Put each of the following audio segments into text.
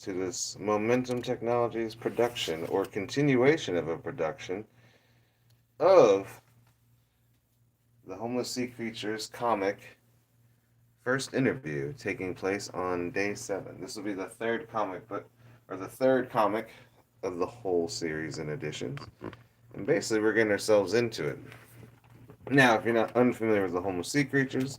to this Momentum Technologies production or continuation of a production of the Homeless Sea Creatures comic first interview taking place on day 7. This will be the third comic book, or the third comic of the whole series in editions. And basically, we're getting ourselves into it. Now, if you're not unfamiliar with the Homeless Sea Creatures,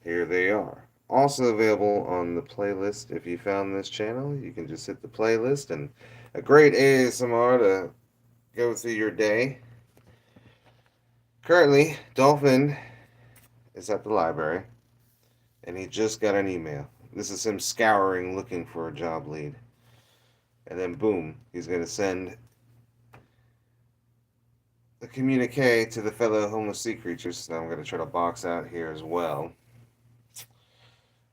here they are. Also available on the playlist. If you found this channel, you can just hit the playlist and a great ASMR to go through your day. Currently, Dolphin is at the library and he just got an email. This is him scouring looking for a job lead. And then boom, he's going to send a communique to the fellow homeless sea creatures that I'm going to try to box out here as well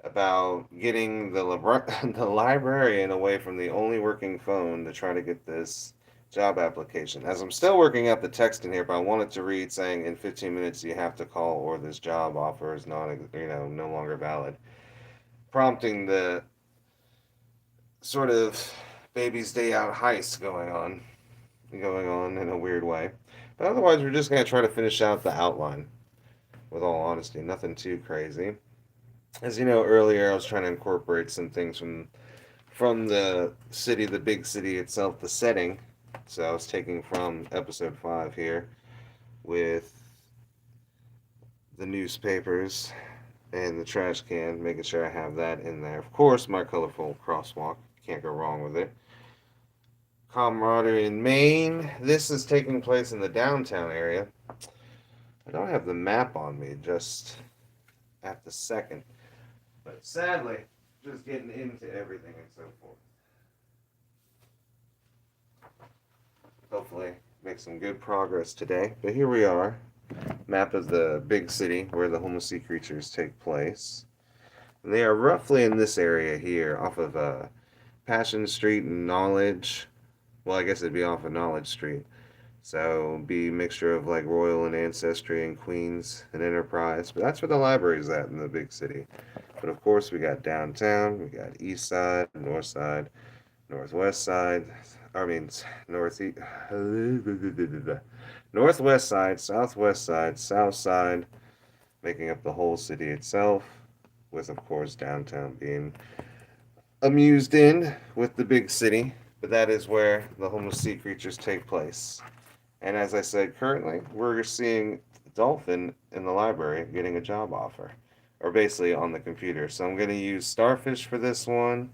about getting the librarian away from the only working phone to try to get this job application. As I'm still working out the text in here, but I wanted to read saying in 15 minutes you have to call or this job offer is not, no longer valid, prompting the sort of baby's day out heist going on in a weird way. But otherwise, we're just going to try to finish out the outline. With all honesty, nothing too crazy. As you know, earlier I was trying to incorporate some things from the city, the big city itself, the setting. So I was taking from episode 5 here with the newspapers and the trash can, making sure I have that in there. Of course, my colorful crosswalk. Can't go wrong with it. Camaraderie in Maine. This is taking place in the downtown area. I don't have the map on me just at the second. But sadly, just getting into everything and so forth. Hopefully, make some good progress today. But here we are. Map of the big city where the homeless sea creatures take place. And they are roughly in this area here, off of Passion Street and Knowledge. Well, I guess it'd be off of Knowledge Street. So it'd be a mixture of like Royal and Ancestry and Queens and Enterprise. But that's where the library's at in the big city. But of course, we got downtown, we got east side, north side, northwest side. I mean, northeast, northwest side, south side, making up the whole city itself. With of course downtown being amused in with the big city. But that is where the homeless sea creatures take place. And as I said, currently we're seeing Dolphin in the library getting a job offer, or basically on the computer. So I'm going to use Starfish for this one,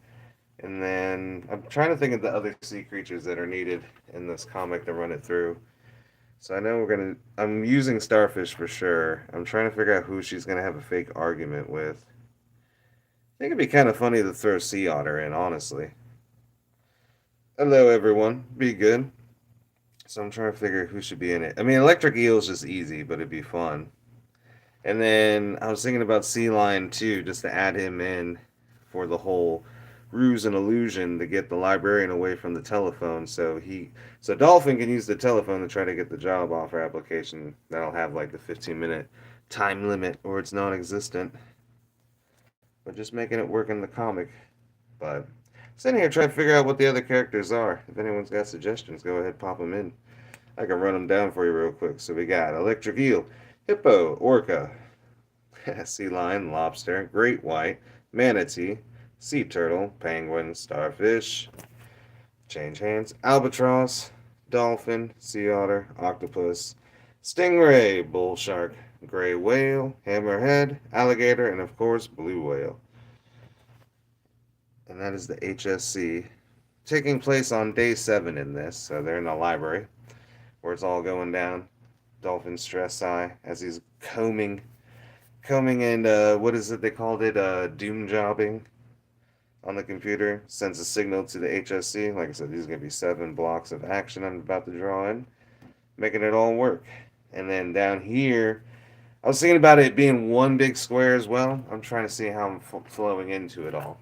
and then I'm trying to think of the other sea creatures that are needed in this comic to run it through. So I know I'm using Starfish for sure. I'm trying to figure out who she's gonna have a fake argument with. I think it'd be kind of funny to throw Sea Otter in, honestly. Hello, everyone. Be good. So I'm trying to figure who should be in it. I mean, Electric Eel is just easy, but it'd be fun. And then I was thinking about Sea Lion too, just to add him in for the whole ruse and illusion to get the librarian away from the telephone. So Dolphin can use the telephone to try to get the job offer application. That'll have like the 15-minute time limit, or it's non-existent. But just making it work in the comic. But sitting here trying to figure out what the other characters are. If anyone's got suggestions, go ahead, pop them in. I can run them down for you real quick. So we got Electric Eel, Hippo, Orca, Sea Lion, Lobster, Great White, Manatee, Sea Turtle, Penguin, Starfish, change hands, Albatross, Dolphin, Sea Otter, Octopus, Stingray, Bull Shark, Gray Whale, Hammerhead, Alligator, and of course, Blue Whale. And that is the H.S.C. taking place on day 7 in this. So they're in the library where it's all going down. Dolphin's stress eye as he's combing and what is it they called it? Doom jobbing on the computer. Sends a signal to the HSC. Like I said, these are going to be 7 blocks of action I'm about to draw in, making it all work. And then down here, I was thinking about it being one big square as well. I'm trying to see how I'm flowing into it all.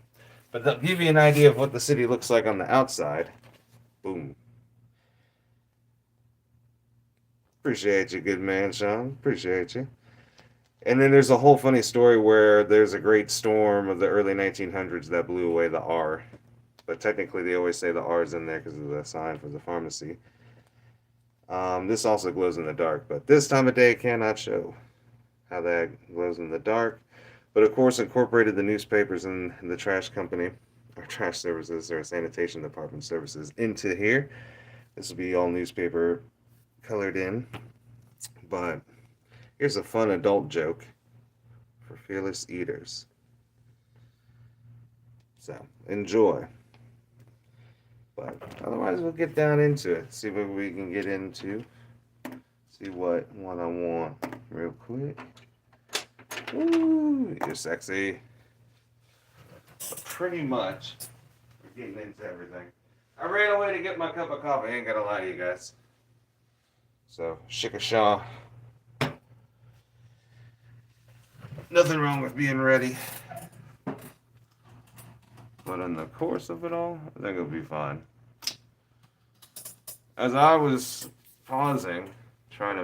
But they'll give you an idea of what the city looks like on the outside. Boom. Appreciate you, good man, Sean. Appreciate you. And then there's a whole funny story where there's a great storm of the early 1900s that blew away the R but technically they always say the R is in there because of the sign for the pharmacy. This also glows in the dark, but this time of day cannot show how that glows in the dark. But of course, incorporated the newspapers and the trash company, or trash services, or sanitation department services into here. This will be all newspaper colored in. But here's a fun adult joke for fearless eaters. So enjoy. But otherwise, we'll get down into it. See what we can get into. See what one I want real quick. Ooh, you're sexy. But pretty much, we're getting into everything. I ran away to get my cup of coffee. I ain't gonna lie to you guys. So, shikasha. Nothing wrong with being ready. But in the course of it all, I think it'll be fine. As I was pausing, trying to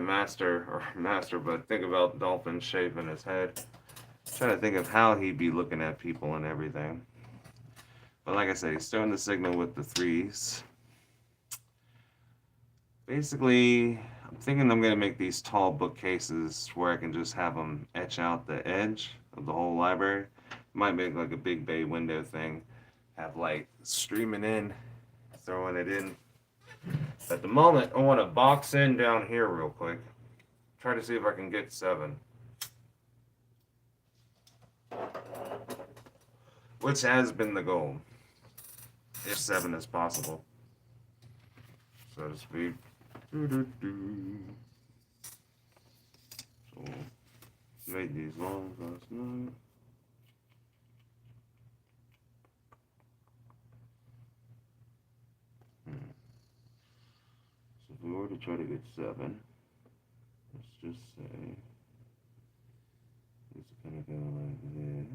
but think about Dolphin shaving his head. Trying to think of how he'd be looking at people and everything. But like I said, he's starting the signal with the threes. Basically, I'm thinking I'm going to make these tall bookcases where I can just have them etch out the edge of the whole library. Might make like a big bay window thing. Have light streaming in, throwing it in. At the moment, I want to box in down here real quick. Try to see if I can get 7. Which has been the goal. If 7 is possible. So to speak. So, made these long last night. So if we were to try to get 7, let's just say it's gonna go like this.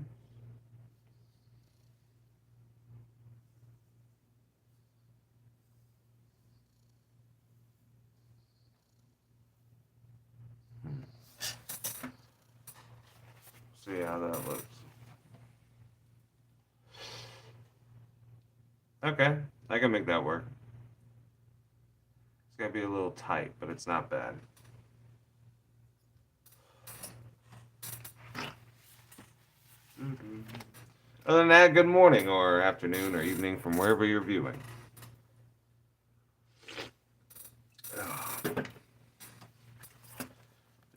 See how that looks. Okay, I can make that work. It's gonna be a little tight, but it's not bad. Other than that, good morning or afternoon or evening from wherever you're viewing.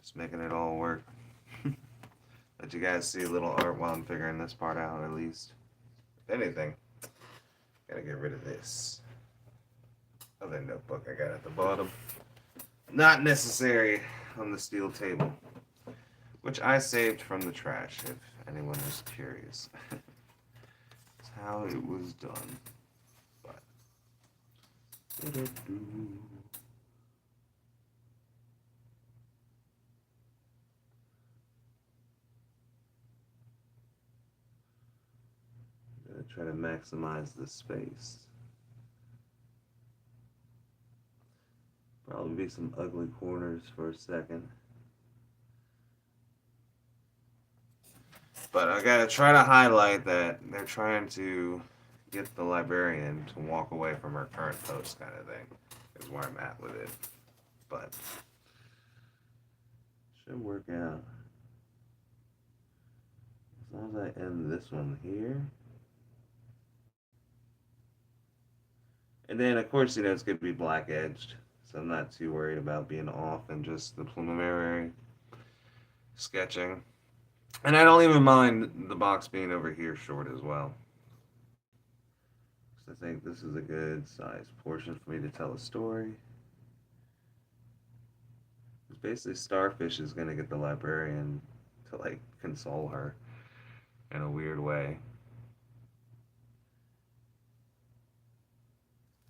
Just making it all work. Let you guys see a little art while I'm figuring this part out at least. If anything, gotta get rid of this other notebook I got at the bottom. Not necessary on the steel table, which I saved from the trash if anyone was curious. That's how it was done. But gonna try to maximize the space. Probably be some ugly corners for a second. But I gotta try to highlight that they're trying to get the librarian to walk away from her current post, kind of thing, is where I'm at with it. But should work out. As long as I end this one here. And then, of course, it's going to be black edged. So I'm not too worried about being off and just the preliminary sketching. And I don't even mind the box being over here short as well. So I think this is a good size portion for me to tell a story. Basically, Starfish is going to get the librarian to, like, console her in a weird way.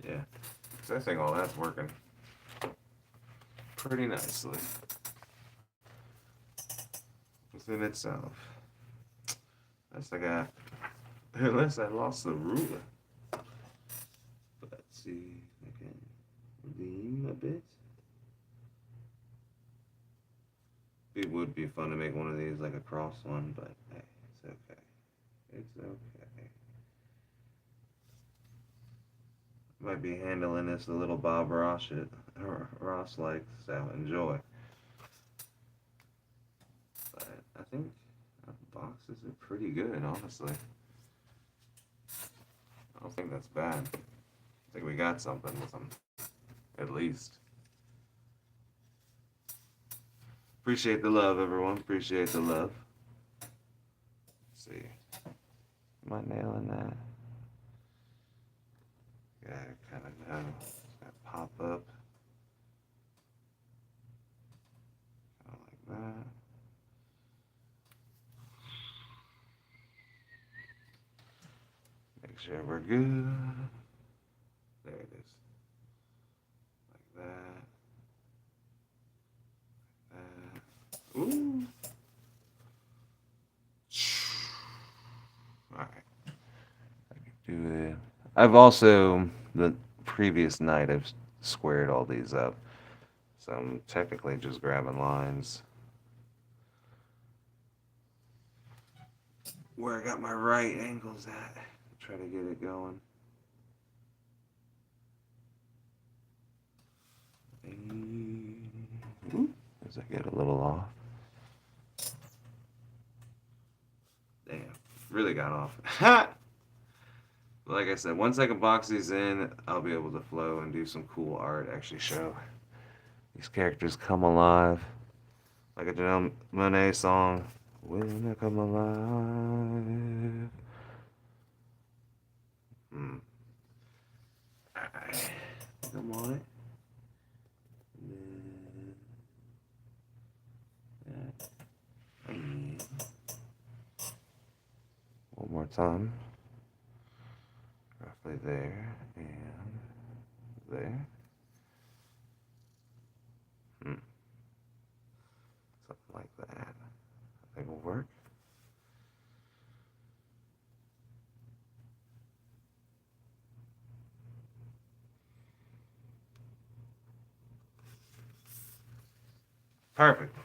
Yeah. So I think all that's working pretty nicely within itself. Unless I lost the ruler. But let's see if I can redeem a bit. It would be fun to make one of these like a cross one, but hey, it's okay. It's okay. might be handling this a little Bob Ross shit, or Ross like, so enjoy. But I think the boxes are pretty good, honestly. I don't think that's bad. I think we got something with them, at least. Appreciate the love, everyone. Appreciate the love. Let's see. Am I nailing that? Yeah, I kind of know. That pop up. Kind of like that. Make sure we're good. There it is. Like that. Ooh. Alright. I can do it. I've also, the previous night, I've squared all these up. So I'm technically just grabbing lines where I got my right angles at. Try to get it going. As I get a little off. Damn, really got off. Like I said, once I can box these in, I'll be able to flow and do some cool art, actually show these characters come alive. Like a Janelle Monáe song, When I Come Alive. Alright, come on. One more time. Roughly there and there. Something like that. I think will work. Perfect.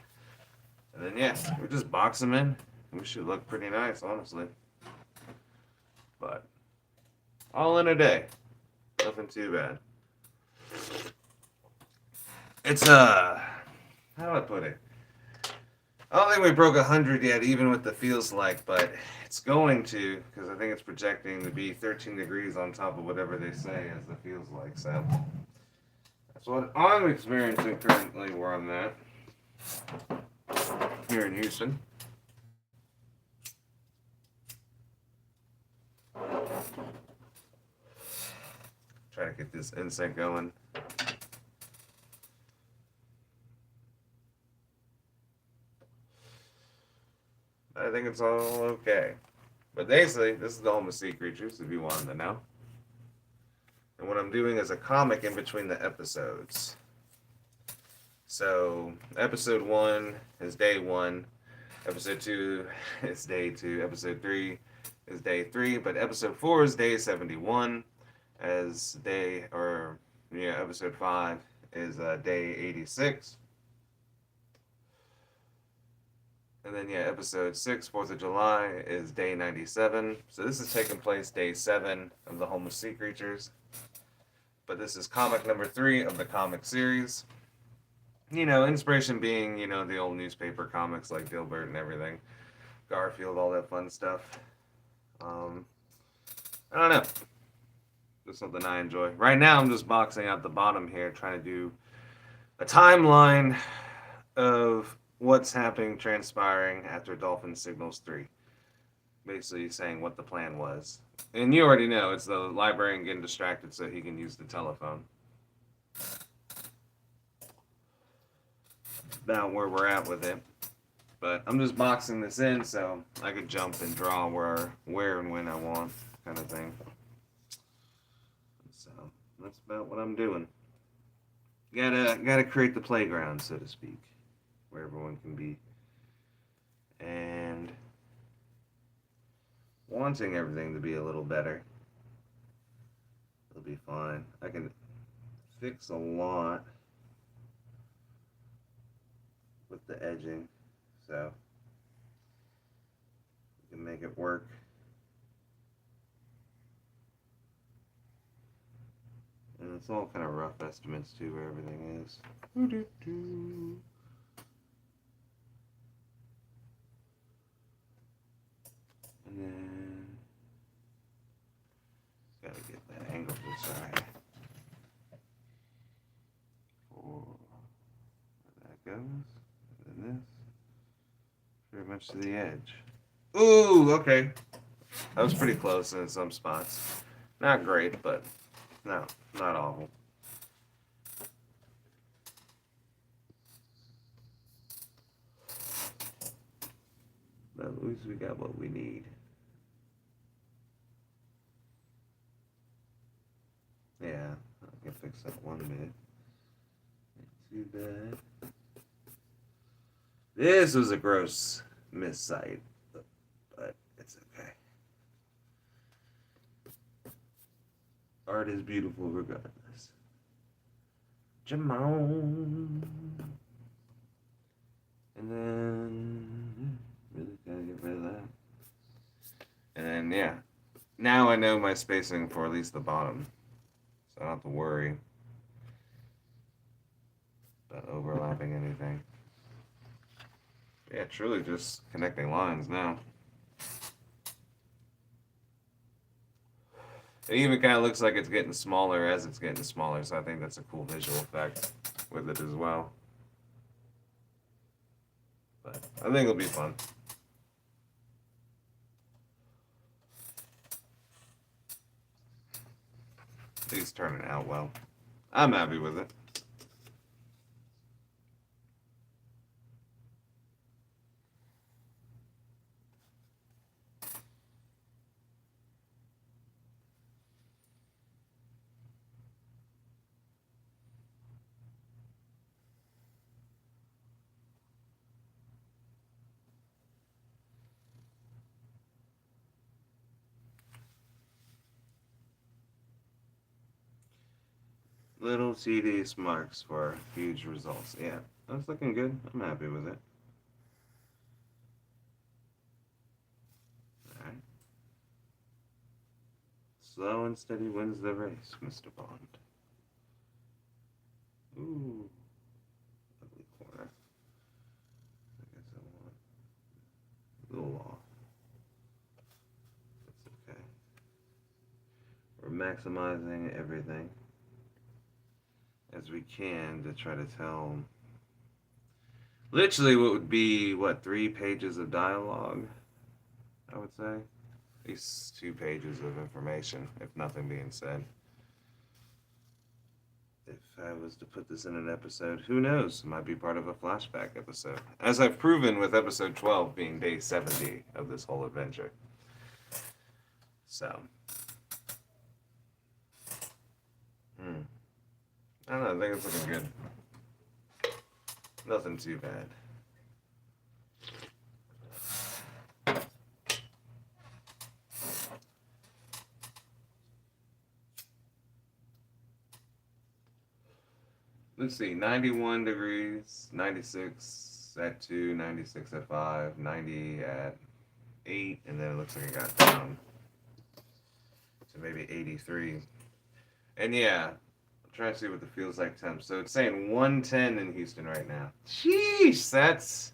And then yeah, we just box them in. We should look pretty nice, honestly. But all in a day. Nothing too bad. It's how do I put it? I don't think we broke 100 yet, even with the feels like, but it's going to, because I think it's projecting to be 13 degrees on top of whatever they say as the feels like. So that's what I'm experiencing currently where I'm at here in Houston. Try to get this inset going. I think it's all okay. But basically, this is the home of sea creatures, if you wanted to know. And what I'm doing is a comic in between the episodes. So, episode 1 is day 1. Episode 2 is day 2. Episode 3 is day 3. But episode 4 is day 71. Episode 5 is day 86. And then, episode 6, 4th of July, is day 97. So this is taking place day 7 of the Home of Sea Creatures. But this is comic number 3 of the comic series. Inspiration being, the old newspaper comics like Dilbert and everything. Garfield, all that fun stuff. I don't know. Just something I enjoy. Right now, I'm just boxing out the bottom here, trying to do a timeline of what's happening, transpiring after Dolphin Signals 3. Basically saying what the plan was. And you already know, it's the librarian getting distracted so he can use the telephone. About where we're at with it. But I'm just boxing this in so I could jump and draw where and when I want, kind of thing. So that's about what I'm doing. Gotta create the playground, so to speak, where everyone can be. And wanting everything to be a little better. It'll be fine. I can fix a lot with the edging, so we can make it work. It's all kind of rough estimates too, where everything is. Doo-doo-doo. And then gotta get that angle just right for where that goes. And then this, pretty much to the edge. Ooh, okay. That was pretty close in some spots. Not great, but no, not awful. But at least we got what we need. Yeah, I can fix that 1 minute. Not too bad. This was a gross missight, but it's okay. Art is beautiful regardless. Jamon. And then really gotta get rid of that. And then yeah. Now I know my spacing for at least the bottom. So I don't have to worry about overlapping anything. Yeah, truly just connecting lines now. It even kind of looks like it's getting smaller as it's getting smaller, so I think that's a cool visual effect with it as well. But I think it'll be fun. He's turning out well. I'm happy with it. Little tedious marks for huge results. Yeah, that's looking good. I'm happy with it. Alright. Slow and steady wins the race, Mr. Bond. Ooh. Ugly corner. I guess I want a little off. That's okay. We're maximizing everything as we can to try to tell literally what would be, 3 pages of dialogue, I would say. At least 2 pages of information, if nothing being said. If I was to put this in an episode, who knows? It might be part of a flashback episode. As I've proven with episode 12 being day 70 of this whole adventure. So. I don't know, I think it's looking good. Nothing too bad. Let's see, 91 degrees, 96 at 2, 96 at 5, 90 at 8, and then it looks like it got down to maybe 83. And yeah, I'm trying to see what the feels like temp. So it's saying 110 in Houston right now. Sheesh, that's...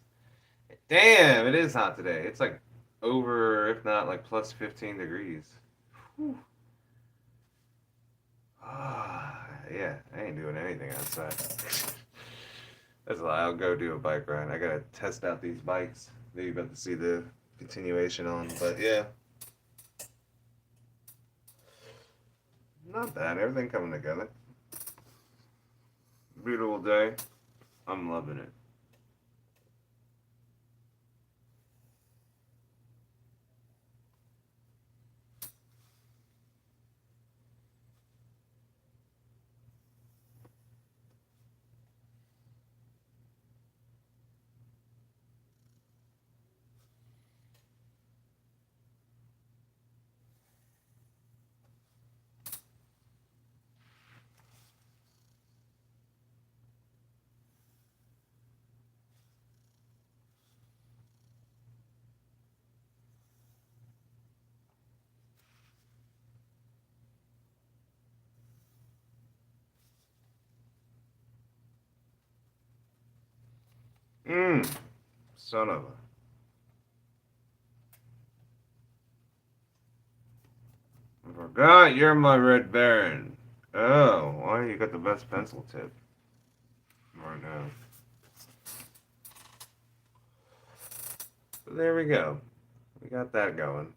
Damn, it is hot today. It's like over, if not like plus 15 degrees. Whew. Ah, yeah, I ain't doing anything outside. That's a lie. I'll go do a bike ride. I gotta test out these bikes. Maybe about to see the continuation on, but yeah. Not bad. Everything coming together. Beautiful day. I'm loving it. Mmm. Son of a. I forgot you're my Red Baron. Oh, why you got the best pencil tip? Right now. But there we go. We got that going.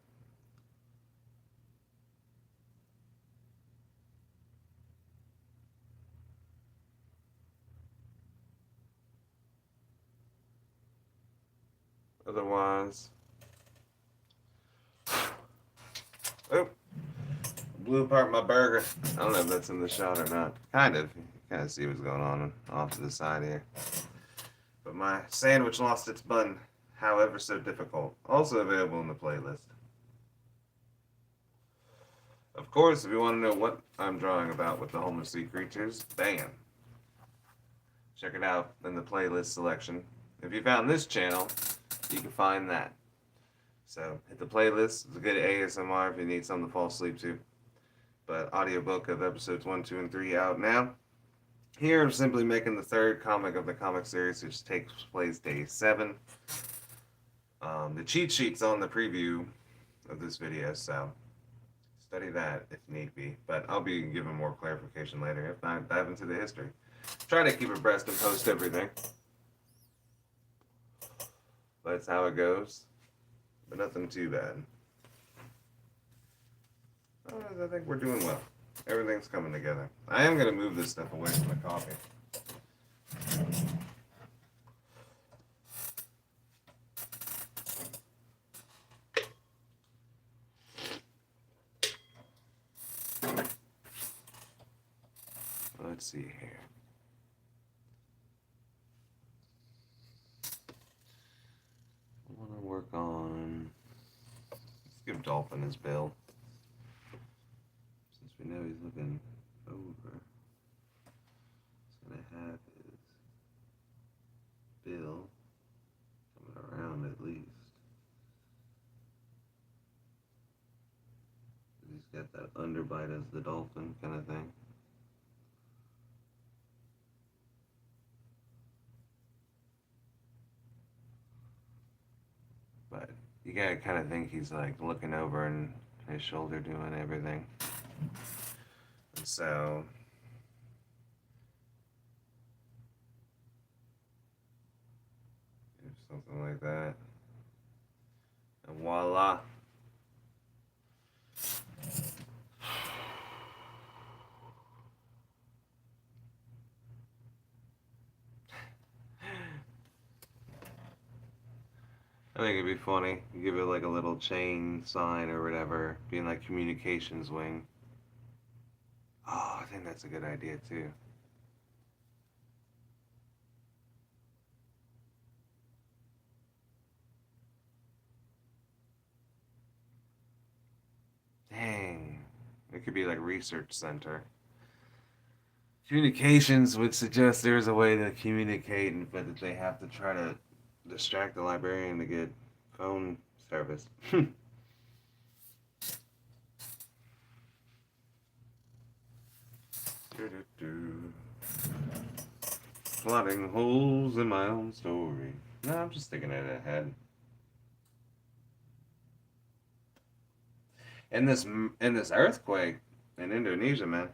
Otherwise, oh, blew apart my burger. I don't know if that's in the shot or not. Kind of. You kind of see what's going on off to the side here. But my sandwich lost its bun, however so difficult. Also available in the playlist. Of course, if you want to know what I'm drawing about with the homeless sea creatures, bam. Check it out in the playlist selection. If you found this channel, you can find that. So hit the playlist. It's a good ASMR if you need something to fall asleep to. But audiobook of episodes 1, 2, and 3 out now. Here I'm simply making the third comic of the comic series, which takes place day 7. The cheat sheet's on the preview of this video, so study that if need be. But I'll be giving more clarification later, if not, dive into the history. Try to keep abreast and post everything. That's how it goes. But nothing too bad. I think we're doing well. Everything's coming together. I am going to move this stuff away from the coffee. Let's see here. I want to work on... Let's give Dolphin his bill. Since we know he's looking over. He's going to have his bill coming around at least. He's got that underbite as the dolphin kind of thing. But you gotta kind of think he's like looking over and his shoulder doing everything. And so something like that. And voila. I think it'd be funny. You give it like a little chain sign or whatever, being like communications wing. Oh, I think that's a good idea too. Dang. It could be like research center. Communications would suggest there's a way to communicate, but that they have to try to distract the librarian to get phone service. Plotting holes in my own story. No, I'm just thinking it ahead. In this earthquake in Indonesia, man.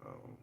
Oh.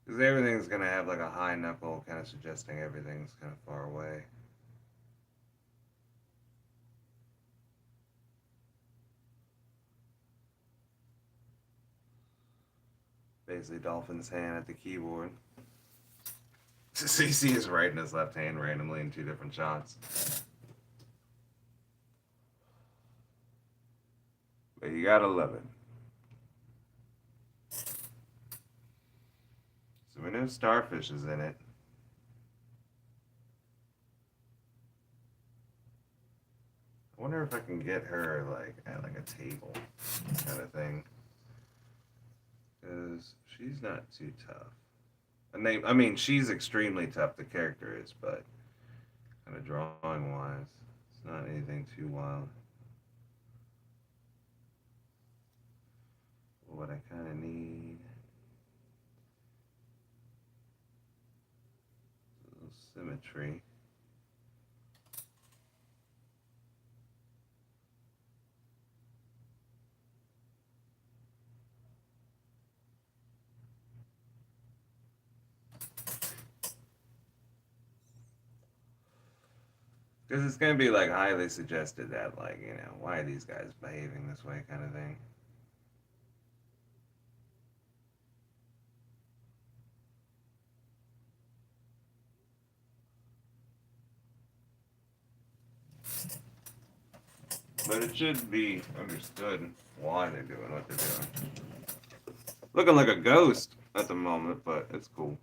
Because everything's gonna have like a high knuckle, kind of suggesting everything's kind of far away. There's a dolphin's hand at the keyboard. So you see his right and his left hand randomly in two different shots. But you gotta love it. So we know Starfish is in it. I wonder if I can get her like at like a table kind of thing. Because she's not too tough. I mean, she's extremely tough, the character is, but kind of drawing wise, it's not anything too wild. What I kind of need, a little symmetry. Because it's going to be like highly suggested that, like, you know, why are these guys behaving this way kind of thing. But it should be understood why they're doing what they're doing. Looking like a ghost at the moment, but it's cool.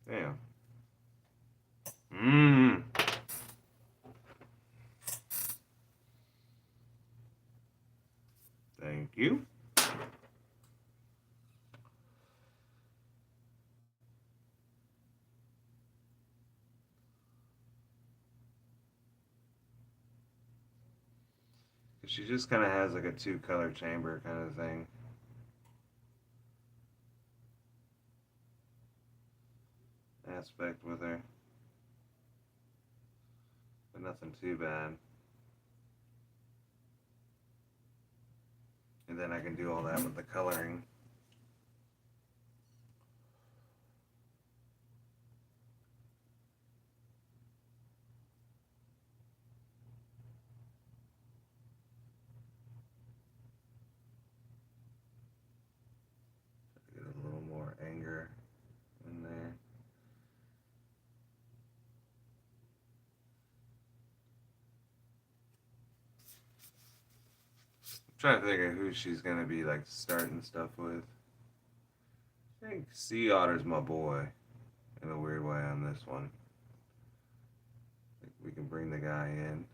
Damn. Mmm. Thank you. She just kind of has like a two-color chamber kind of thing. Aspect with her. But nothing too bad. And then I can do all that with the coloring. Get a little more anger in there. I'm trying to think of who she's gonna be like starting stuff with. I think Sea Otter's my boy in a weird way on this one. I think we can bring the guy in.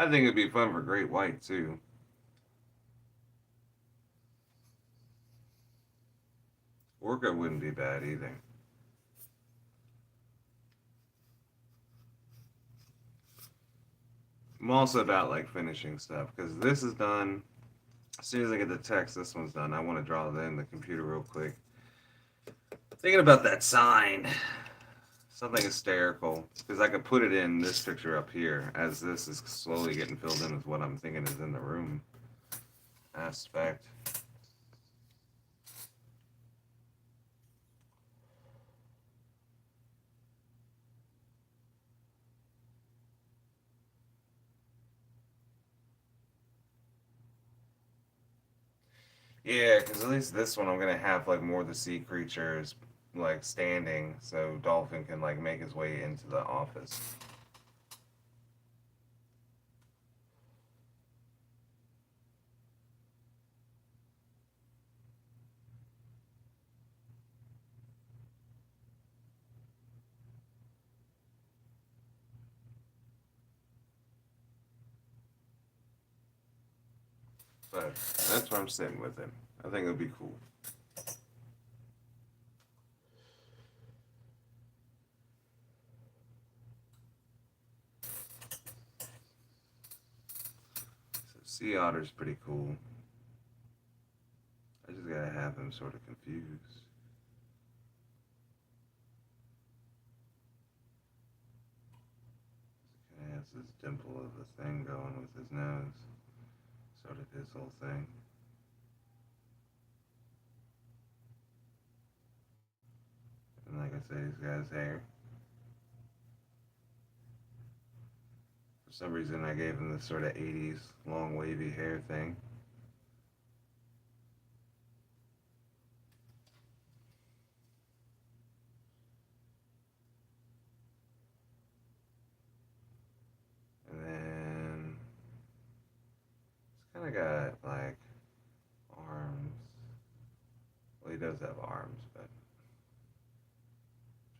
I think it'd be fun for Great White too. Orca wouldn't be bad either. I'm also about like finishing stuff because this is done. As soon as I get the text, this one's done. I want to draw that in the computer real quick. Thinking about that sign. Something hysterical. Because I could put it in this picture up here as this is slowly getting filled in with what I'm thinking is in the room aspect. Yeah, because at least this one I'm gonna have like more of the sea creatures like standing, so Dolphin can like make his way into the office. But that's where I'm sitting with it. I think it'll be cool. Sea otter's pretty cool. I just gotta have him sort of confused. He has this dimple of a thing going with his nose. Sort of his whole thing. And like I said, he's got his hair. For some reason, I gave him this sort of 80s long wavy hair thing. And then it's kind of got like arms. Well, he does have arms, but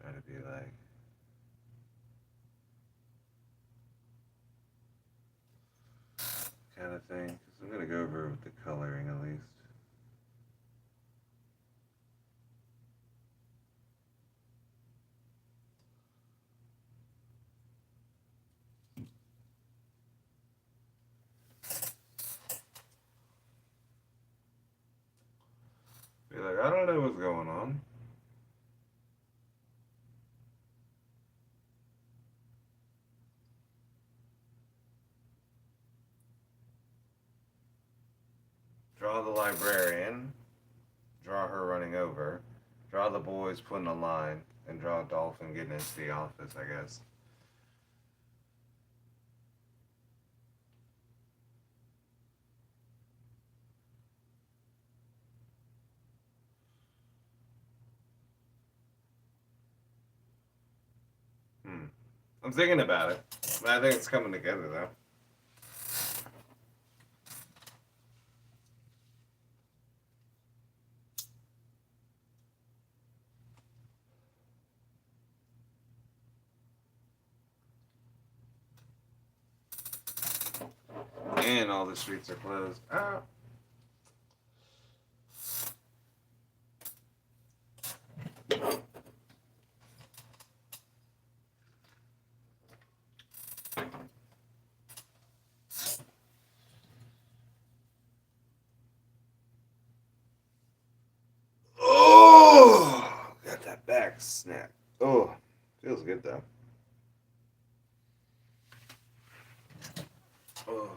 try to be like kind of thing. Because I'm gonna go over with the coloring at least. Be like, I don't know what's going on. Draw the librarian. Draw her running over. Draw the boys putting a line, and draw a dolphin getting into the office. I guess. Hmm. I'm thinking about it. But I think it's coming together though. And all the streets are closed. Ah. Oh, got that back snap. Oh, feels good though. Oh.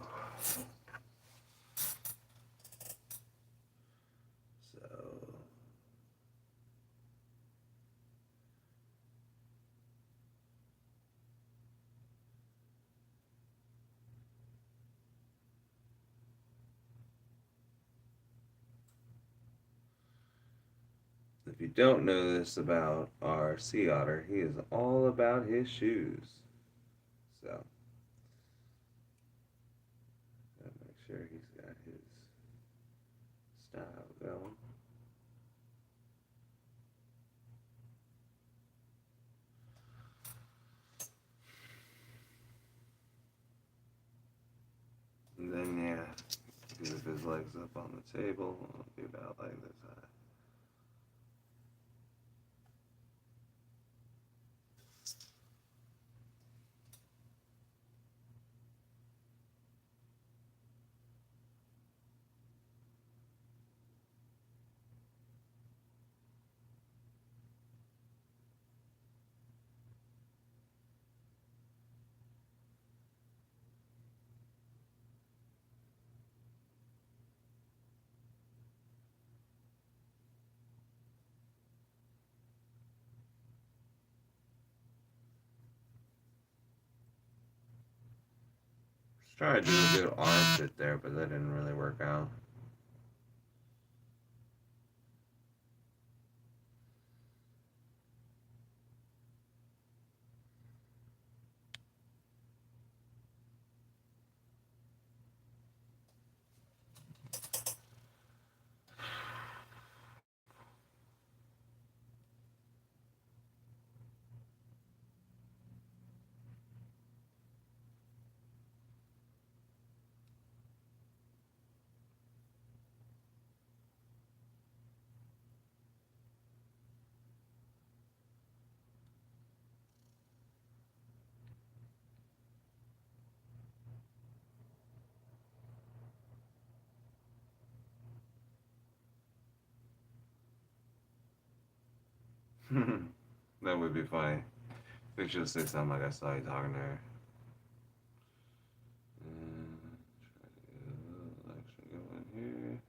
So if you don't know this about our sea otter, he is all about his shoes. So gotta make sure he's got his style going. And then yeah, move his legs up on the table. It'll be about like this high. Just trying to do a good arm fit there, but that didn't really work out. That would be funny. I think she'll say something like, I saw you talking to her. Try to go in here.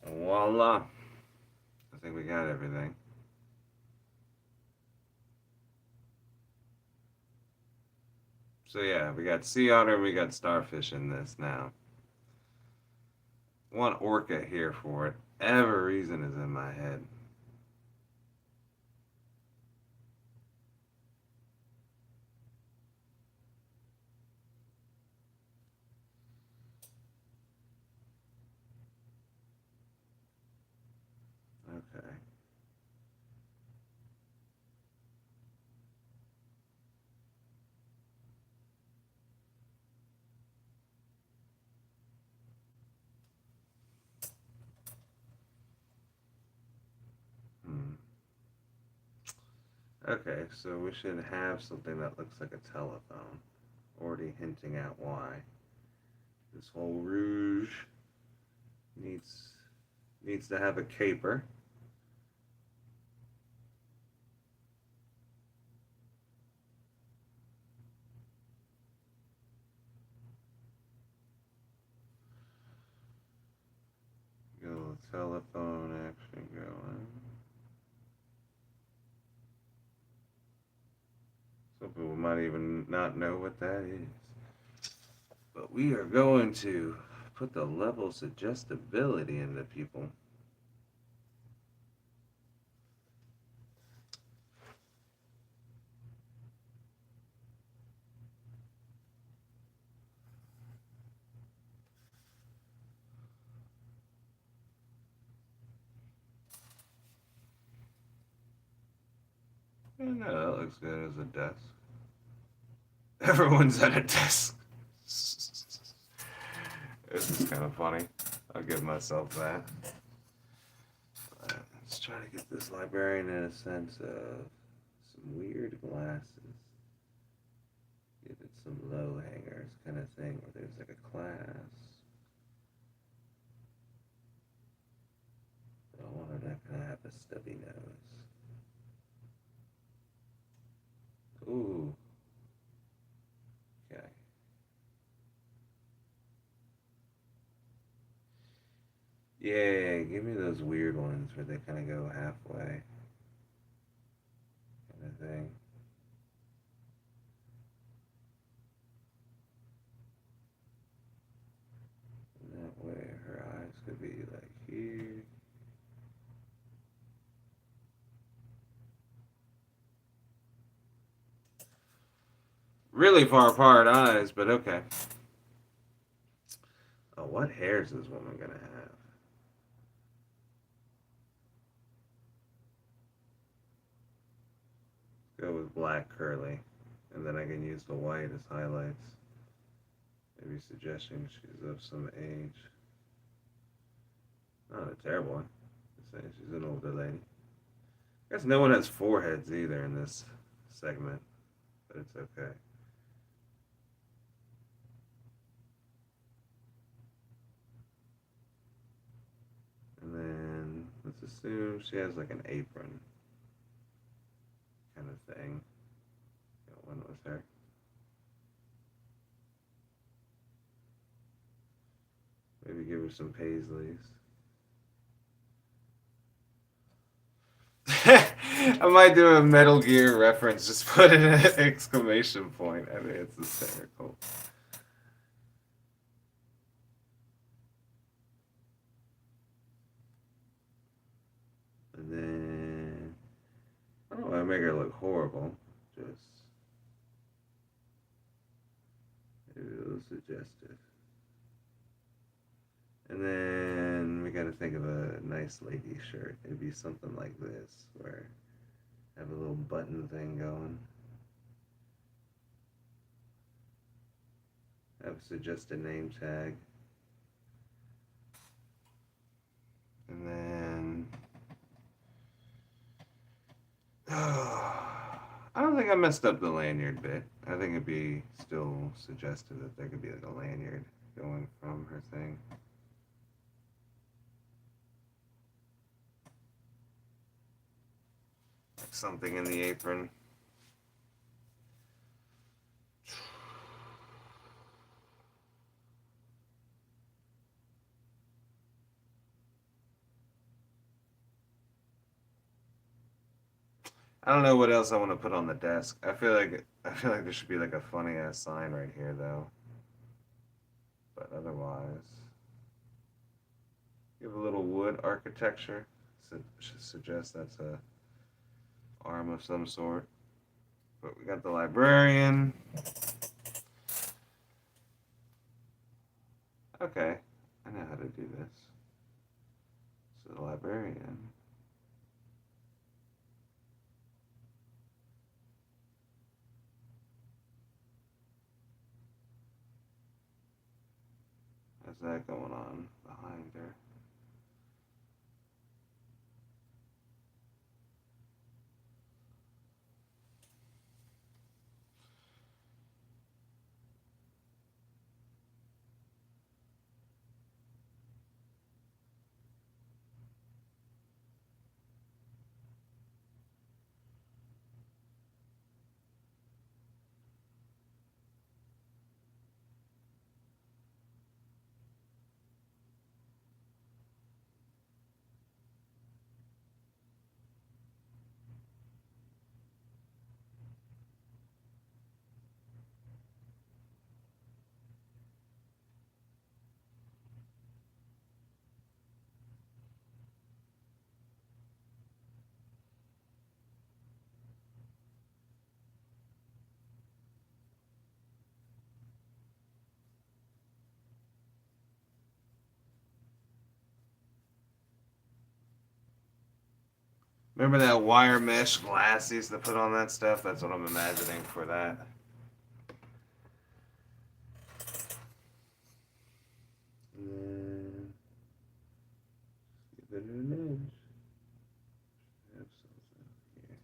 Voila. I think we got everything. So yeah, we got sea otter, we got starfish in this now. One orca here for it. Every reason is in my head. Okay. Hmm. Okay, so we should have something that looks like a telephone. Already hinting at why. This whole rouge needs needs to have a caper. Get a little telephone action going. Some people might even not know what that is. But we are going to put the level suggestibility into people. No, that looks good as a desk. Everyone's at a desk. This is kind of funny. I'll give myself that. Let's try to get this librarian in a sense of some weird glasses. Give it some low hangers kind of thing where there's like a class. But I wanted to kind of have a stubby nose. Ooh. Okay. Yeah, give me those weird ones where they kind of go halfway kind of thing. And that way her eyes could be like here. Really far apart eyes, but okay. Oh, what hair is this woman gonna have? Go with black curly, and then I can use the white as highlights. Maybe suggesting she's of some age. Not a terrible one. Just saying she's an older lady. I guess no one has foreheads either in this segment, but it's okay. And then let's assume she has like an apron kind of thing. Got one with her. Maybe give her some paisleys. I might do a Metal Gear reference. Just put in an exclamation point. I mean, it's hysterical. And then I don't want to make her look horrible. Just maybe a little suggestive. And then we got to think of a nice lady shirt. It'd be something like this, where have a little button thing going. Have suggest a name tag. And then I don't think I messed up the lanyard bit. I think it'd be still suggestive that there could be like a lanyard going from her thing. something in the apron. I don't know what else I want to put on the desk. I feel like there should be like a funny ass sign right here though. But otherwise, you have a little wood architecture. Should suggest that's a arm of some sort. But we got the librarian. Okay, I know how to do this. So the librarian. How's that going on behind her? Remember that wire mesh glass used to put on that stuff? That's what I'm imagining for that. And give it an edge. Have something here.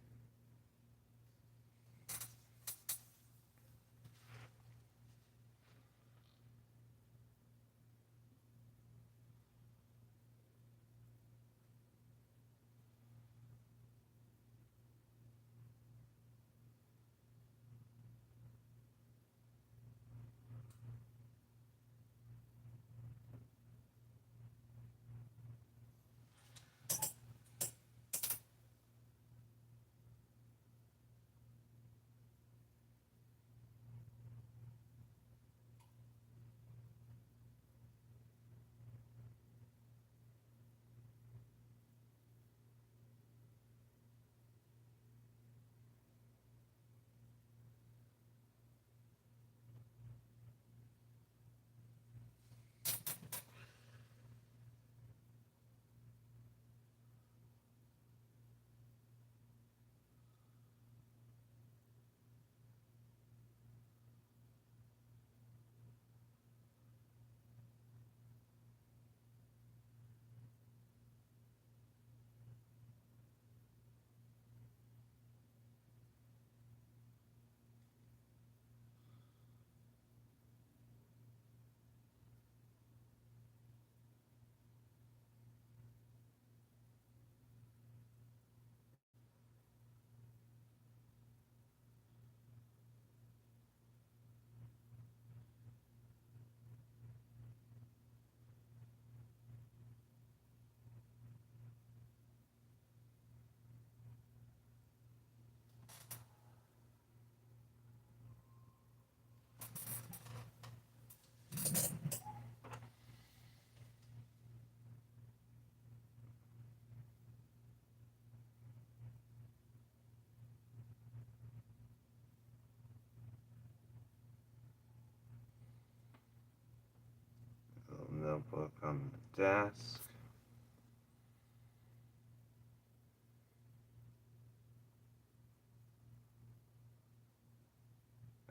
A little notebook on the desk.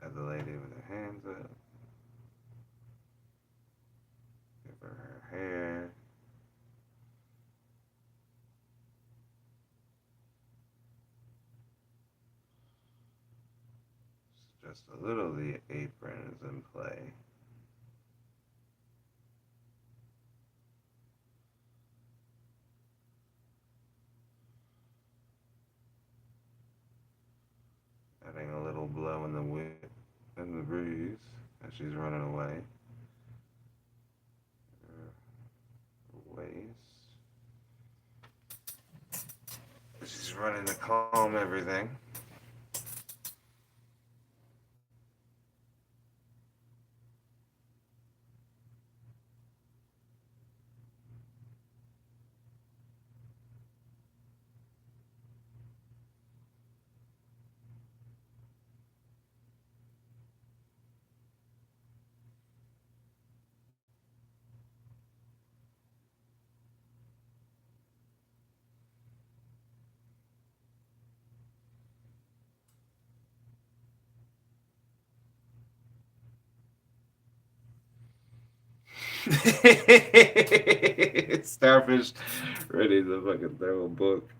Have the lady with her hands up. Give her her hair. Just a little, the apron is in play. in the wind and the breeze as she's running away. Ways. She's running to calm everything. Starfish ready to fucking throw a book.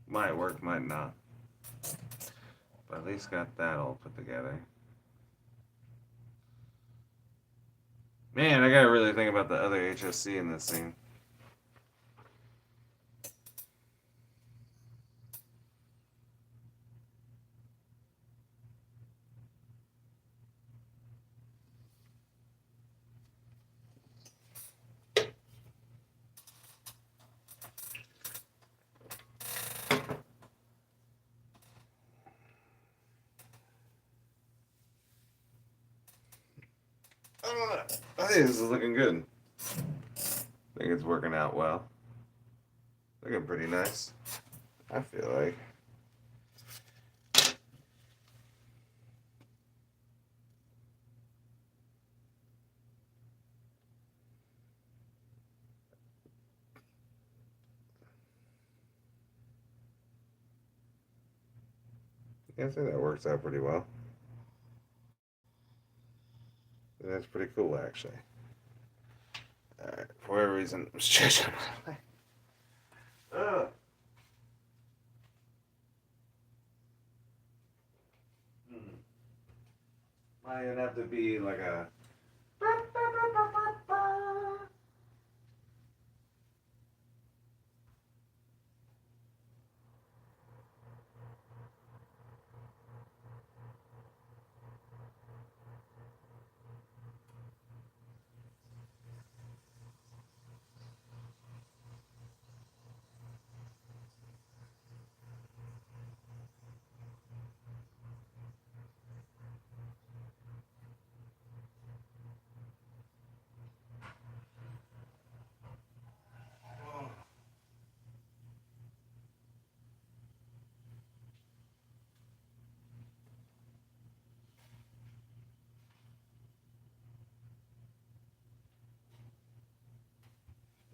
Might work, might not. But at least got that all put together. Man, I gotta really think about the other HSC in this scene. I don't know. I think this is looking good. I think it's working out well. Looking pretty nice. I feel like. Yeah, I think that works out pretty well. That's pretty cool, actually. Alright, for whatever reason, I'm stretching my leg. Ugh. Hmm. Might even have to be like a.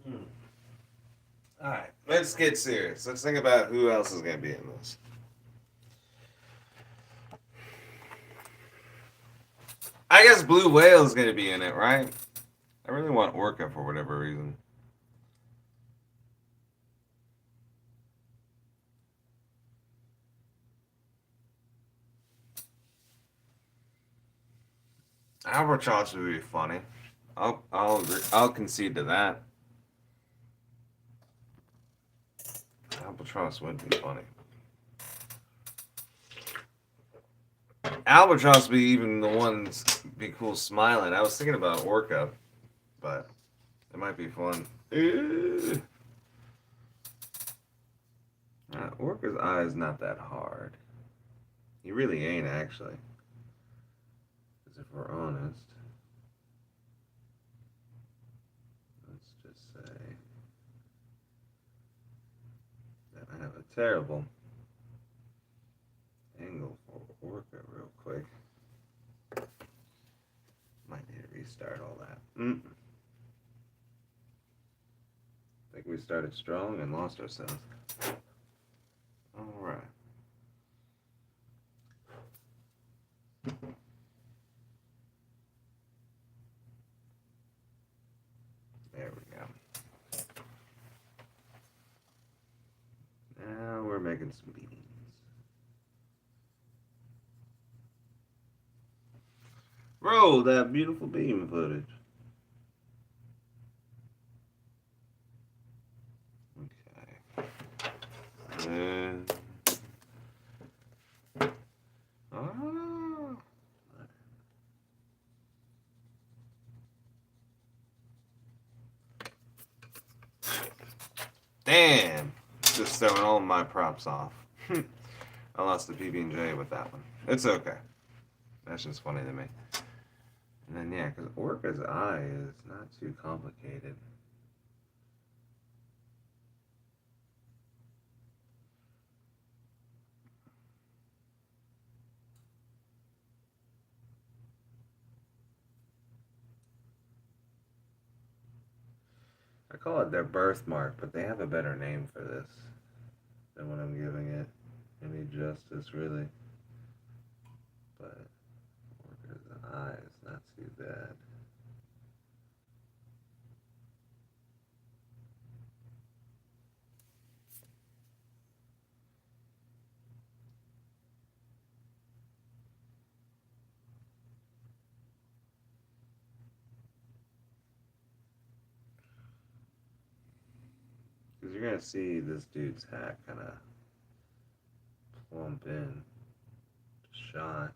Hmm. Alright, let's get serious. Let's think about who else is going to be in this. I guess Blue Whale is going to be in it, right? I really want Orca for whatever reason. Albatross would be funny. I'll concede to that. Albatross would be funny. Albatross would be even the ones be cool smiling. I was thinking about orca, but it might be fun. Orca's eye is not that hard. He really ain't actually. Because if we're honest, let's just say that I have a terrible angle for orca real quick. Might need to restart all that. I think we started strong and lost ourselves. Alright. There we go. Now we're making some beans. Roll that beautiful bean footage. Okay. And ah, damn! Just throwing all my props off. I lost the PB&J with that one. It's okay. That's just funny to me. And then yeah, because orca's eye is not too complicated. I call it their birthmark, but they have a better name for this than what I'm giving it any justice, really. But orca's eye is not too bad. Because you're gonna see this dude's hat kind of plump in, shot.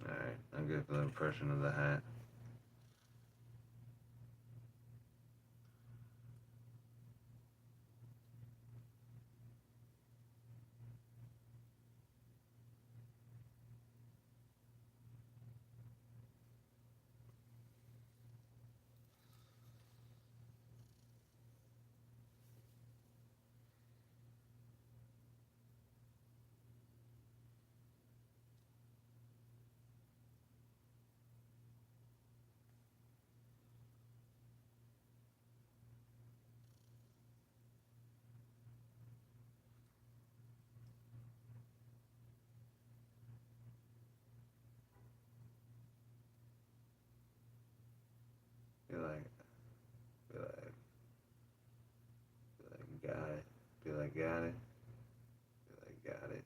Alright, I'm good for the impression of the hat. Be like, be like, be like, got it. Be like, got it. Be like, got it.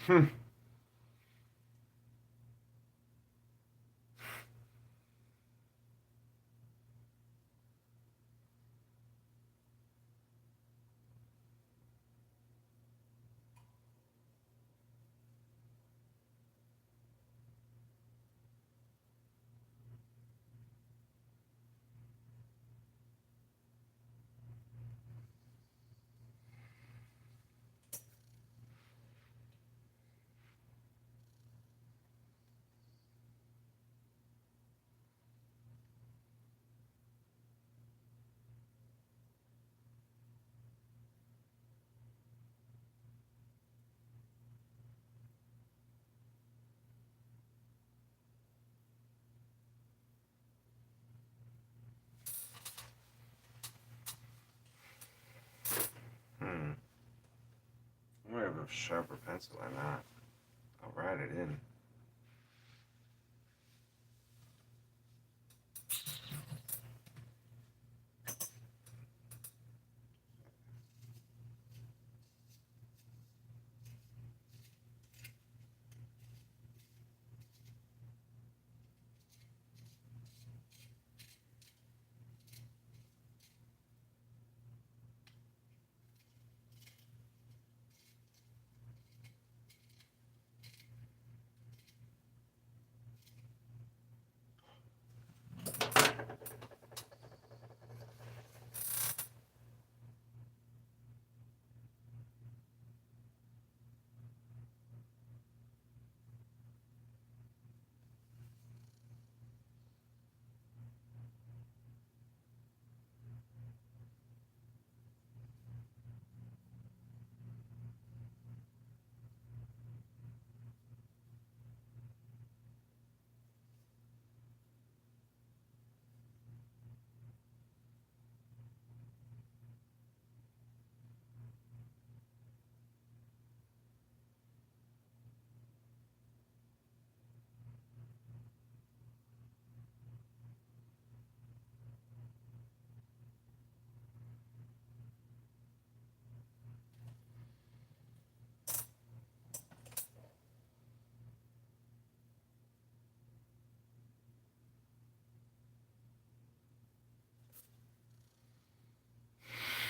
Hmm. Hmm. I might have a sharper pencil or not. I'll write it in.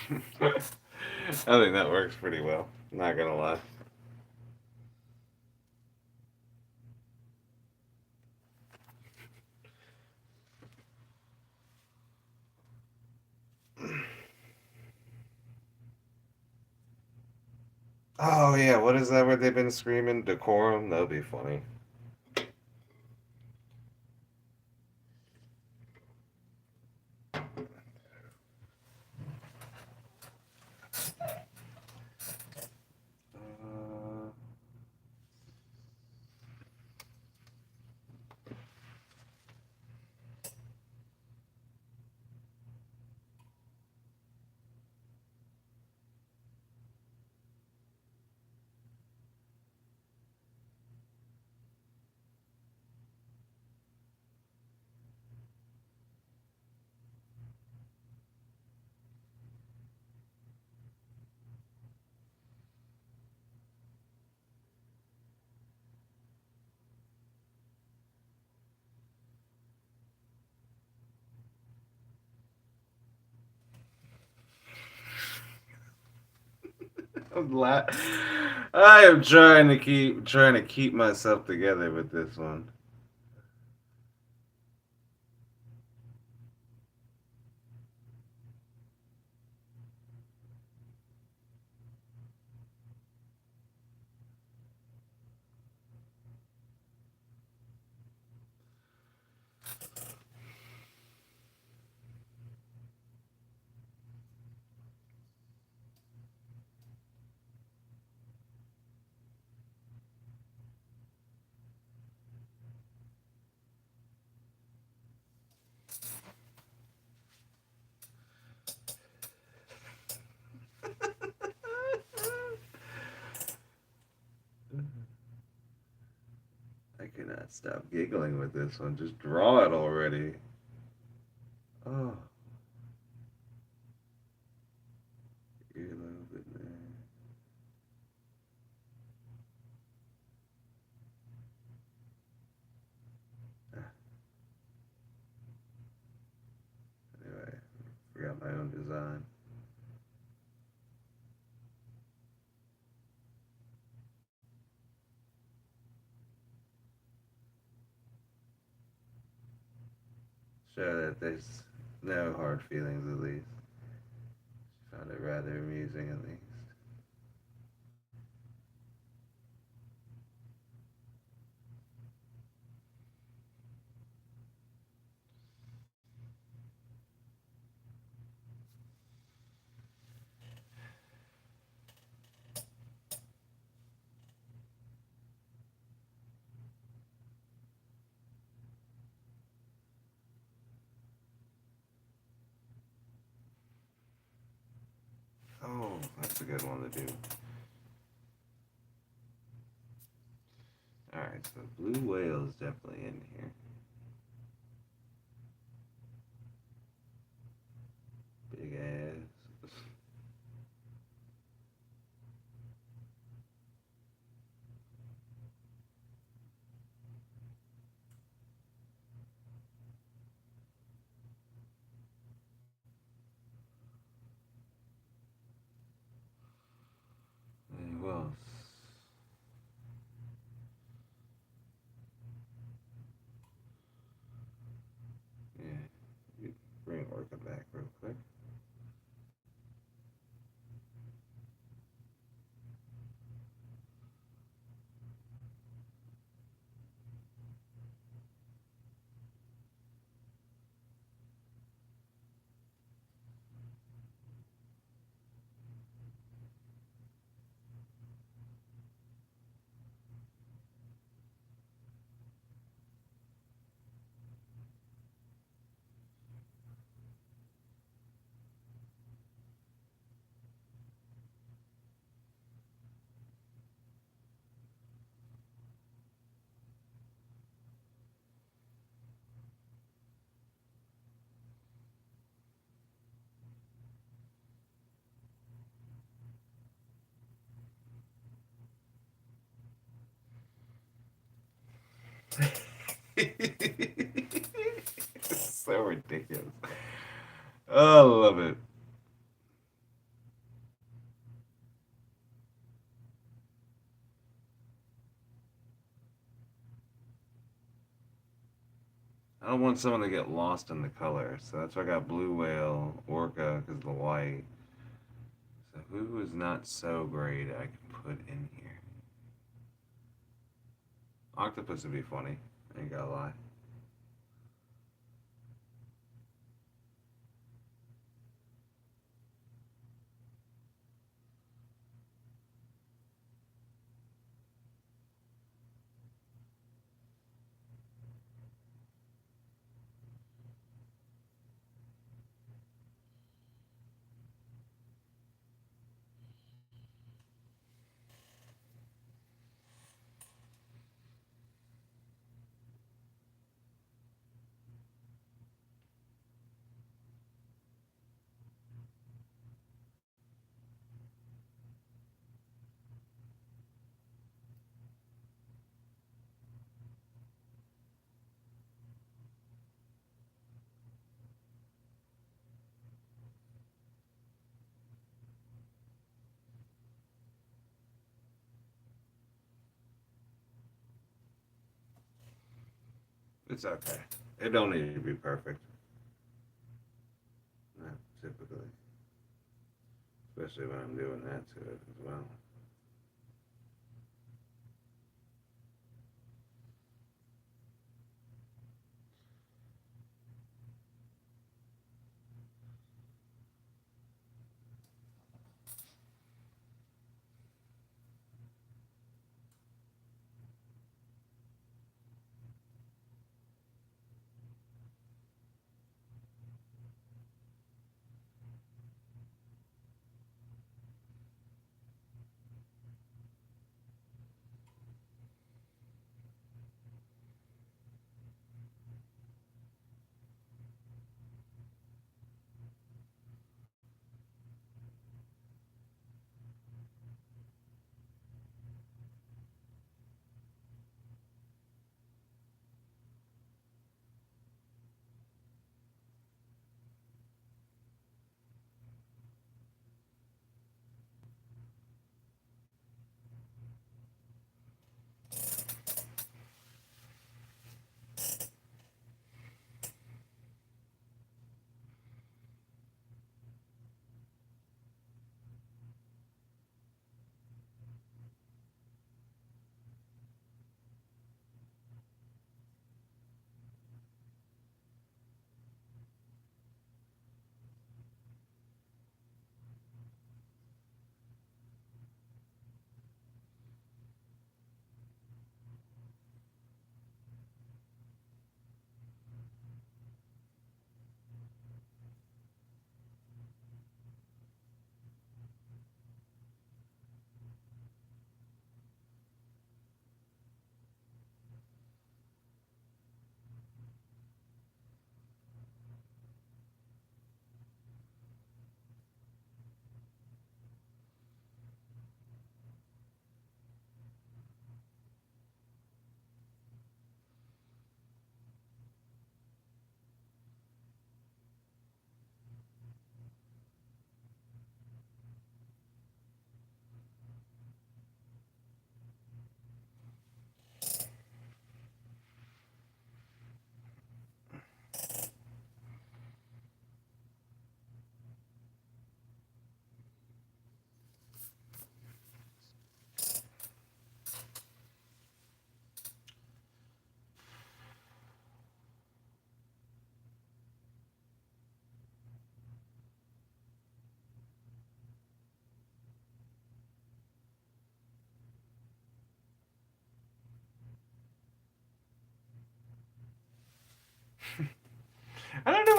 I think that works pretty well. Not gonna lie. Oh yeah, what is that where they've been screaming? Decorum? That'll be funny. Uh, I am trying to keep myself together with this one. I cannot stop giggling with this one. Just draw it already. Oh, earlobe in there. Show that there's no hard feelings, at least. She found it rather amusing, at least. Oh, that's a good one to do. Alright, so blue whale is definitely in here. Big ass. Who else? Yeah, you bring Orca back real quick. So ridiculous. Oh, I love it. I don't want someone to get lost in the color, so that's why I got blue whale, orca, because of the white. So who is not so great I can put in here? Octopus would be funny. I ain't gonna lie. It's okay. It don't need to be perfect. Not typically. Especially when I'm doing that to it as well.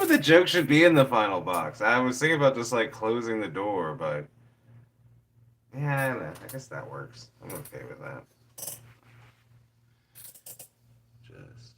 what the joke should be in the final box. I was thinking about just like closing the door, but yeah, I don't know. I guess that works. I'm okay with that. Just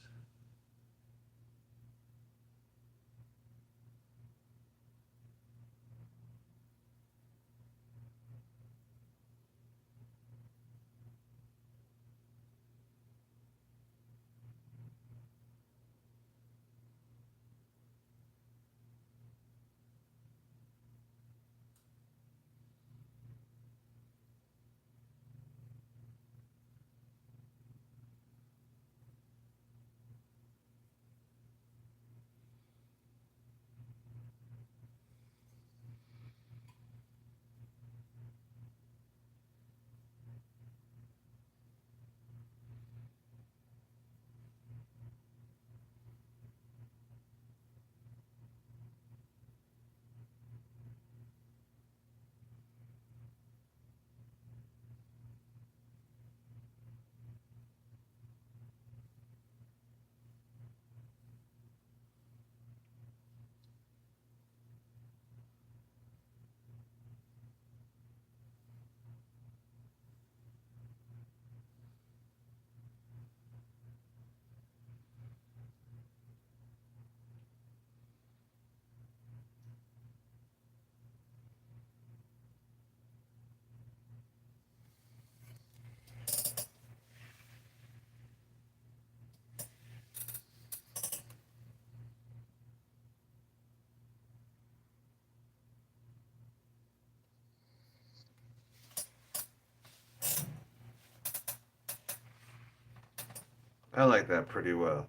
I like that pretty well.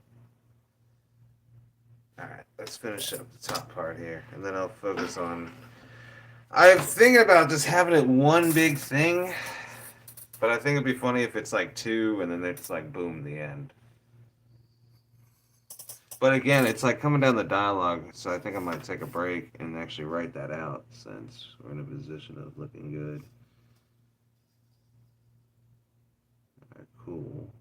All right, let's finish up the top part here, and then I'll focus on. I'm thinking about just having it one big thing, but I think it'd be funny if it's like two, and then it's like boom, the end. But again, it's like coming down the dialogue, so I think I might take a break and actually write that out since we're in a position of looking good. All right, cool.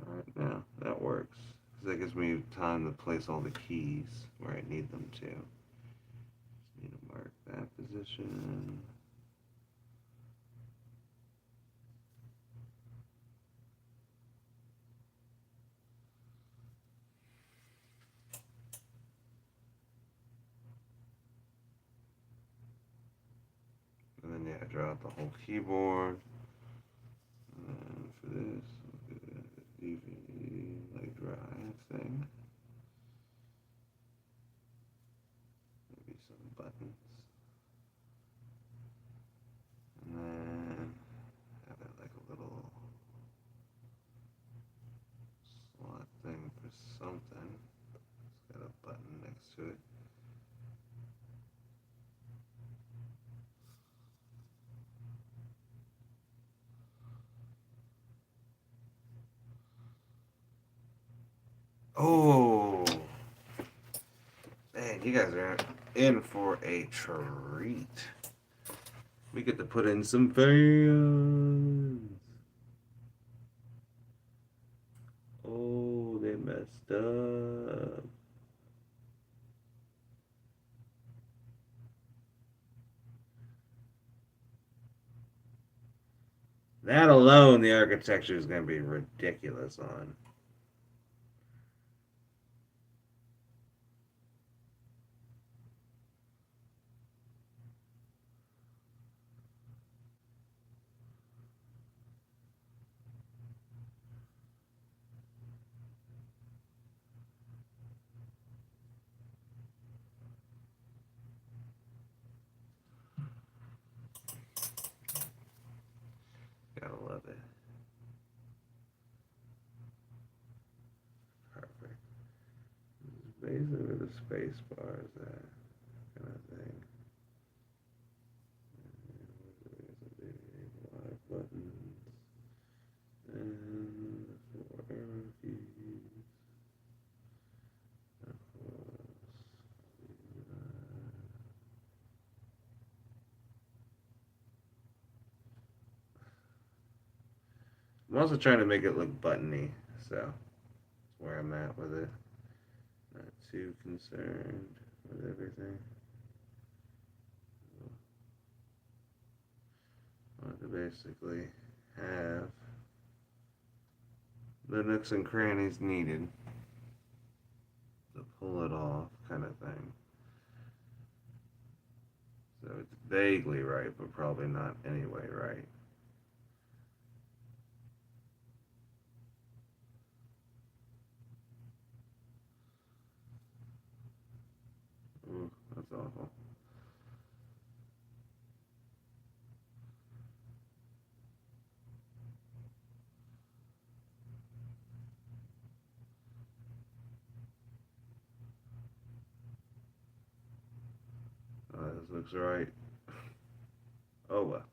All right, now that works. 'Cause that gives me time to place all the keys where I need them to. Just need to mark that position. And then yeah, draw out the whole keyboard. And for this, we'll do a DVD like drive thing. Maybe some buttons. And then have it like a little slot thing for something. It's got a button next to it. Oh, man, you guys are in for a treat. We get to put in some fans. Oh, they messed up. That alone, the architecture is going to be ridiculous on. Gotta love it. Perfect. Basically where the space bar is at, kind of thing. Live buttons. And for arrow keys. Of course. I'm also trying to make it look buttony, so that's where I'm at with it. Not too concerned with everything. I want to basically have the nooks and crannies needed to pull it off, kind of thing. So it's vaguely right, but probably not anyway right. Ooh, that's awful. This looks right. Oh well.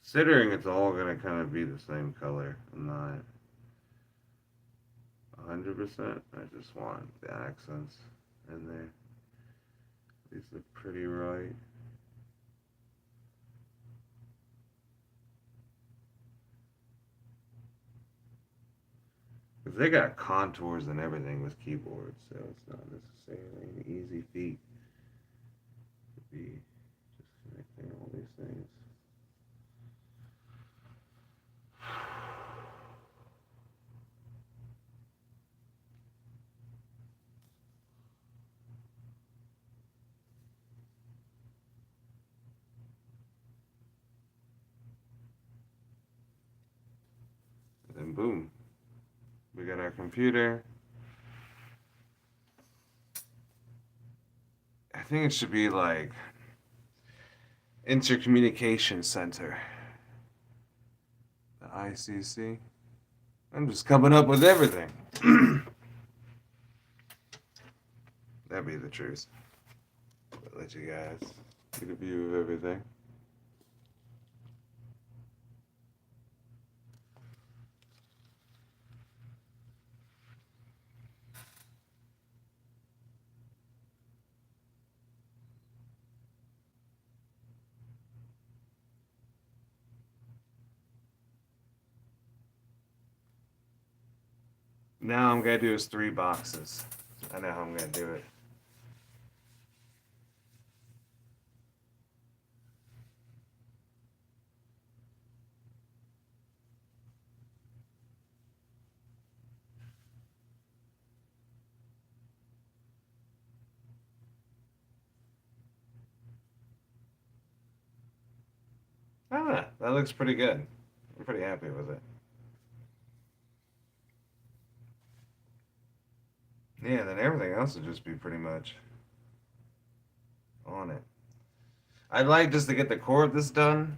Considering it's all going to kind of be the same color, I'm not 100%. I just want the accents in there. These look pretty right. Because they got contours and everything with keyboards, so it's not necessarily an easy feat to be just connecting all these things. And then boom, we got our computer. I think it should be like Intercommunication Center, the ICC. I'm just coming up with everything. That'd be the truth. I'll let you guys get a view of everything. Now I'm gonna do is 3 boxes. I know how I'm gonna do it. I don't know. That looks pretty good. I'm pretty happy with it. Yeah, then everything else would just be pretty much on it. I'd like just to get the core of this done,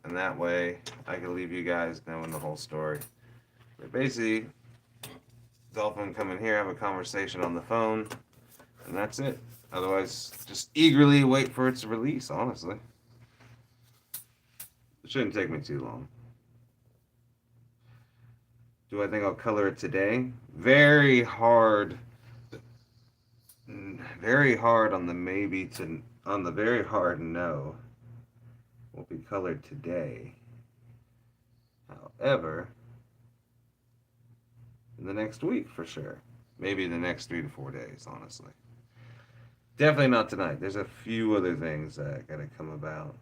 and that way I can leave you guys knowing the whole story. But basically, Dolphin come in here, have a conversation on the phone, and that's it. Otherwise, just eagerly wait for its release, honestly. It shouldn't take me too long. Do I think I'll color it today? Very hard. Very hard on the maybe to on the very hard no. Will be colored today. However, in the next week for sure. Maybe the next 3 to 4 days, honestly. Definitely not tonight. There's a few other things that gotta come about.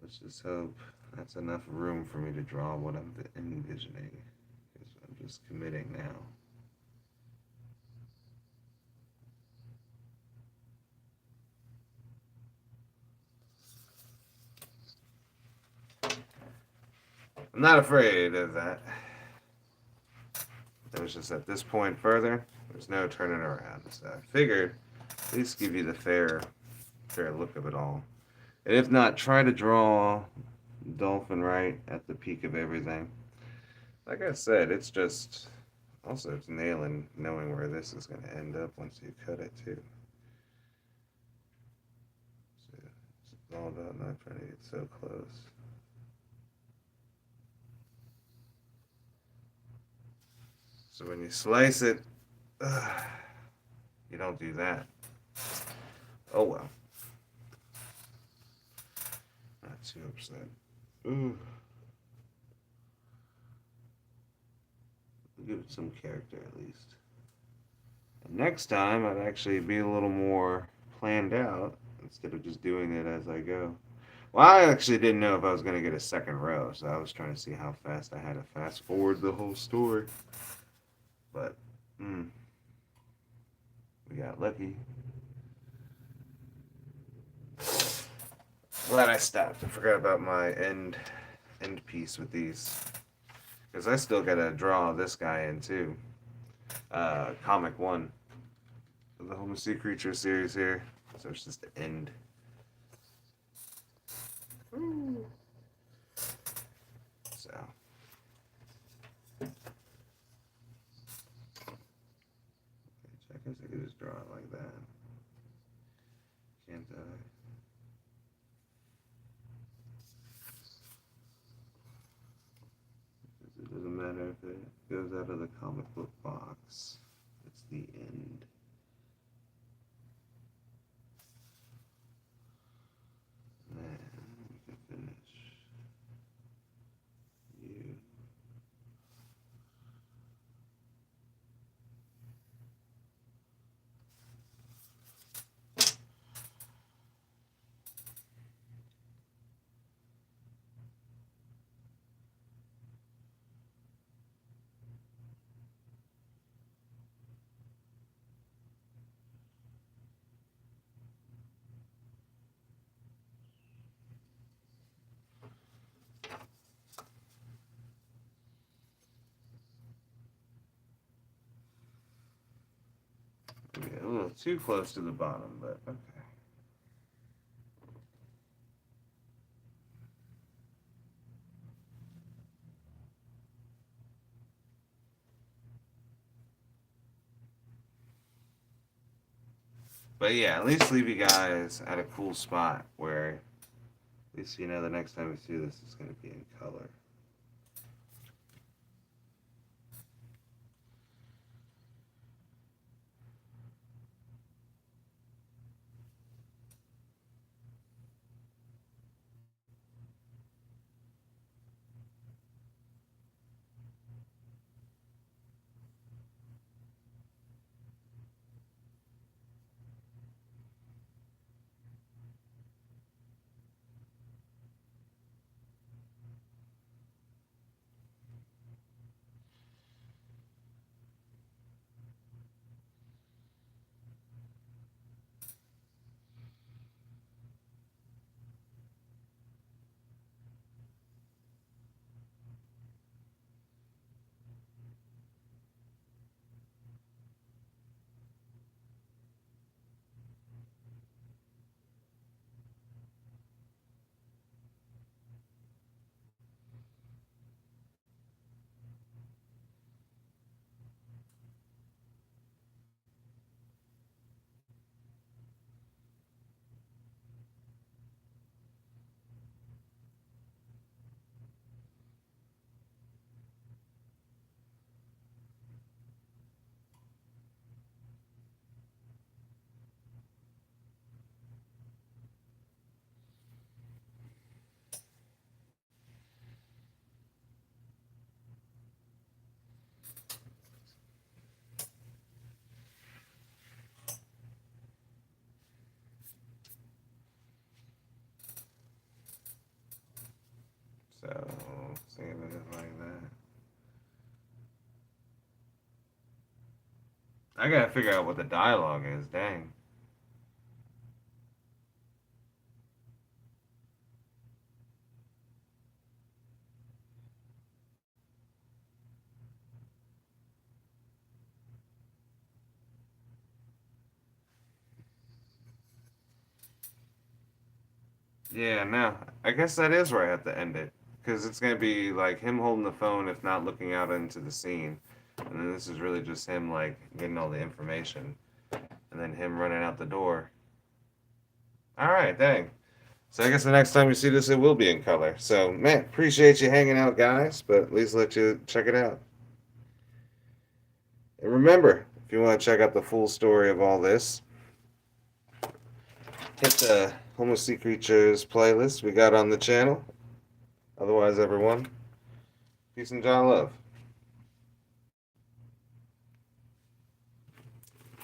Let's just hope that's enough room for me to draw what I'm envisioning. Because I'm just committing now. I'm not afraid of that. It was just at this point further, there's no turning around. So I figured at least give you the fair look of it all. And if not, try to draw Dolphin right at the peak of everything. Like I said, it's just also it's nailing knowing where this is going to end up once you cut it too. So it's all about not trying to get so close. So when you slice it, you don't do that. Oh well. Not too upset. Ooh. Give it some character at least. And next time, I'd actually be a little more planned out instead of just doing it as I go. Well, I actually didn't know if I was going to get a second row, so I was trying to see how fast I had to fast forward the whole story. But, we got lucky. Glad I stopped. I forgot about my end piece with these. Because I still got to draw this guy in, too. Comic 1 of the Homo Sea Creature series here. So it's just the end. So. I guess I could just draw it like that. Can't I? It doesn't matter if it goes out of the comic book box. It's the end. Man, we can finish. You. Maybe a little too close to the bottom, but okay. But yeah, at least leave you guys at a cool spot where at least you know the next time you see this is going to be in color. So, think of it like that. I gotta figure out what the dialogue is, dang. Yeah, no. I guess that is where I have to end it. Because it's going to be like him holding the phone, if not looking out into the scene. And then this is really just him, like, getting all the information. And then him running out the door. Alright, dang. So I guess the next time you see this, it will be in color. So, man, appreciate you hanging out, guys. But at least let you check it out. And remember, if you want to check out the full story of all this, hit the Homo Sea Creatures playlist we got on the channel. Otherwise, everyone, peace and John love.